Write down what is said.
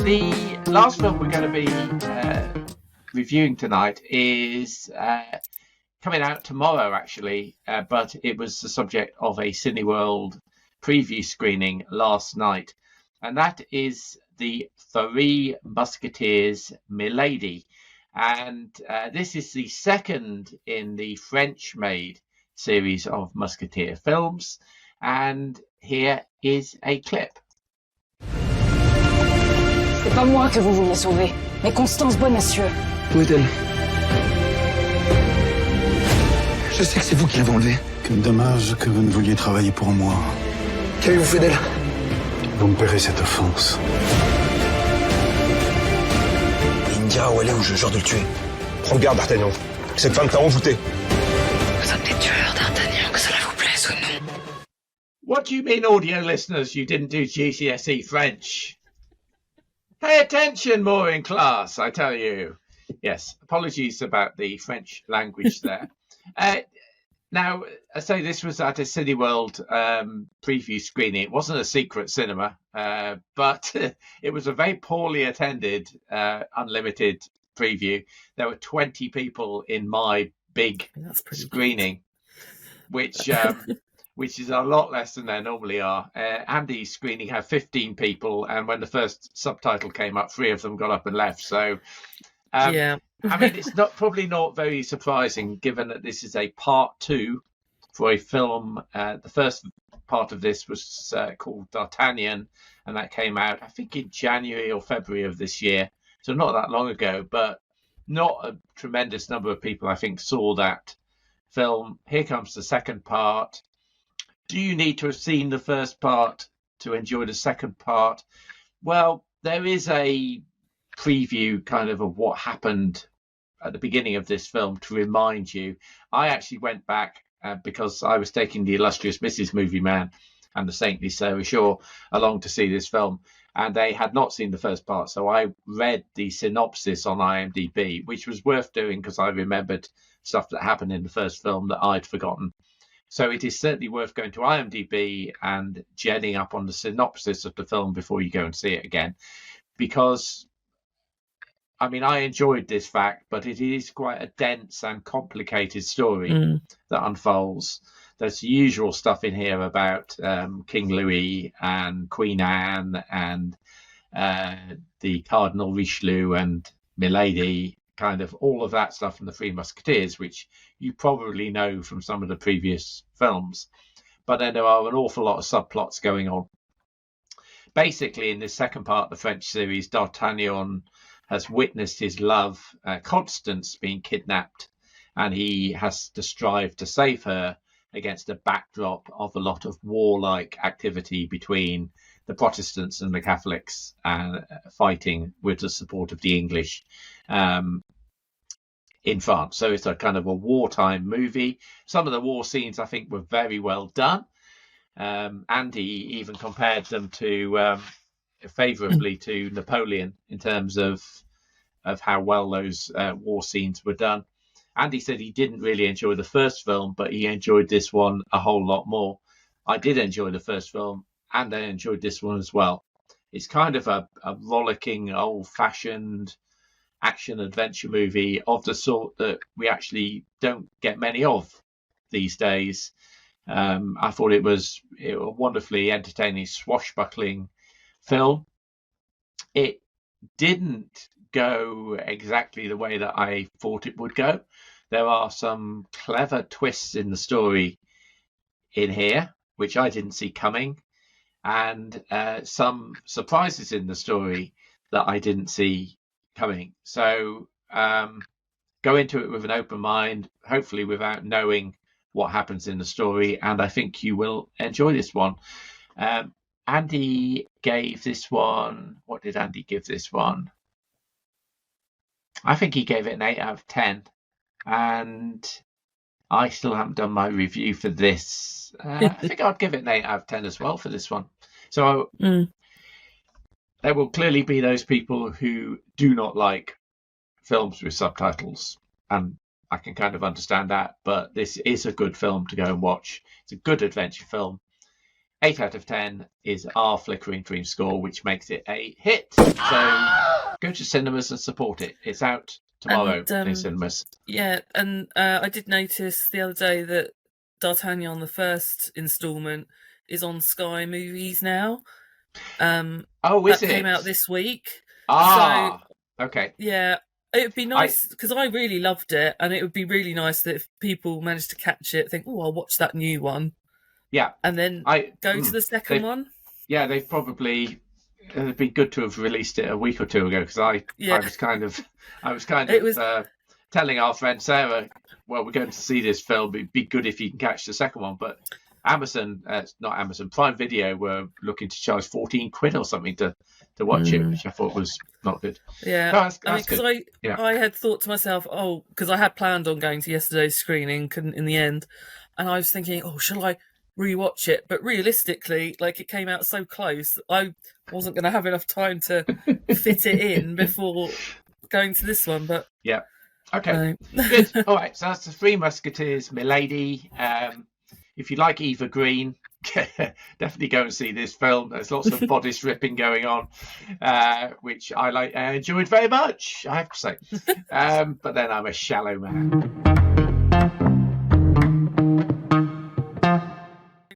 The last film we're going to be reviewing tonight is coming out tomorrow, actually, but it was the subject of a Cineworld preview screening last night, and that is the Three Musketeers, Milady. And this is the second in the French-made series of Musketeer films, and here is a clip. C'est pas moi que vous vouliez sauver, mais Constance Bonacieux. Où est-elle? Je sais que c'est vous qui l'avez enlevée. Quel dommage que vous ne vouliez travailler pour moi. Qu'avez-vous fait d'elle? Vous me paierez cette offense. Il me dira où elle est ou je jure de le tuer. Prends garde, D'Artagnan. Cette femme t'a envoûté. Vous êtes des tueurs, D'Artagnan, que cela vous plaise ou non. What do you mean, audio listeners, you didn't do GCSE French? Pay attention more in class, I tell you. Yes, apologies about the French language there. Now, I say this was at a Cineworld preview screening. It wasn't a secret cinema, but it was a very poorly attended unlimited preview. There were 20 people in my big screening, which is a lot less than there normally are. Andy's screening had 15 people, and when the first subtitle came up, 3 of them got up and left. So, yeah. I mean, it's probably not very surprising, given that this is a part 2 for a film. The first part of this was called D'Artagnan, and that came out, I think, in January or February of this year. So not that long ago, but not a tremendous number of people, I think, saw that film. Here comes the second part. Do you need to have seen the first part to enjoy the second part? Well, there is a preview kind of what happened at the beginning of this film to remind you. I actually went back because I was taking the illustrious Mrs. Movie Man and the saintly Sarah Shaw along to see this film, and they had not seen the first part. So I read the synopsis on IMDb, which was worth doing because I remembered stuff that happened in the first film that I'd forgotten. So it is certainly worth going to IMDb and jetting up on the synopsis of the film before you go and see it again. Because, I mean, I enjoyed this fact, but it is quite a dense and complicated story that unfolds. There's the usual stuff in here about King Louis and Queen Anne and the Cardinal Richelieu and Milady, kind of all of that stuff from the Three Musketeers, which you probably know from some of the previous films. But then there are an awful lot of subplots going on. Basically, in this second part of the French series, D'Artagnan has witnessed his love, Constance, being kidnapped, and he has to strive to save her against a backdrop of a lot of warlike activity between the Protestants and the Catholics, fighting with the support of the English in France. So it's a kind of a wartime movie. Some of the war scenes, I think, were very well done. Andy even compared them to favourably to Napoleon in terms of how well those war scenes were done. Andy said he didn't really enjoy the first film, but he enjoyed this one a whole lot more. I did enjoy the first film, and I enjoyed this one as well. It's kind of a rollicking, old-fashioned action-adventure movie of the sort that we actually don't get many of these days. I thought it was a wonderfully entertaining, swashbuckling film. It didn't go exactly the way that I thought it would go. There are some clever twists in the story in here, which I didn't see coming, and some surprises in the story that I didn't see coming. So go into it with an open mind, hopefully without knowing what happens in the story, and I think you will enjoy this one. Andy gave this one, what did Andy give this one? I think he gave it an 8 out of 10, and I still haven't done my review for this. I think I'd give it an 8 out of 10 as well for this one. So there will clearly be those people who do not like films with subtitles, and I can kind of understand that, but this is a good film to go and watch. It's a good adventure film. 8 out of 10 is our Flickering Dreams score, which makes it a hit. So go to cinemas and support it. It's out tomorrow in cinemas. Yeah, and I did notice the other day that D'Artagnan, the first instalment, is on Sky Movies now. Is it? Came out this week. Okay. Yeah, it would be nice because I really loved it, and it would be really nice that if people managed to catch it, think, "Oh, I'll watch that new one." Yeah, and then go to the second one. Yeah, they've probably. It'd be good to have released it a week or two ago because I was kind of telling our friend Sarah, well, we're going to see this film. It'd be good if you can catch the second one, but Prime Video were looking to charge 14 quid or something to watch it, which I thought was not good. Yeah, because I had thought to myself, because I had planned on going to yesterday's screening, couldn't in the end, and I was thinking, shall I rewatch it? But realistically, it came out so close, I wasn't going to have enough time to fit it in before going to this one. But yeah, okay, good. All right, so that's the Three Musketeers, Milady. If you like Eva Green, definitely go and see this film. There's lots of bodice ripping going on, which I enjoyed very much, I have to say. But then I'm a shallow man.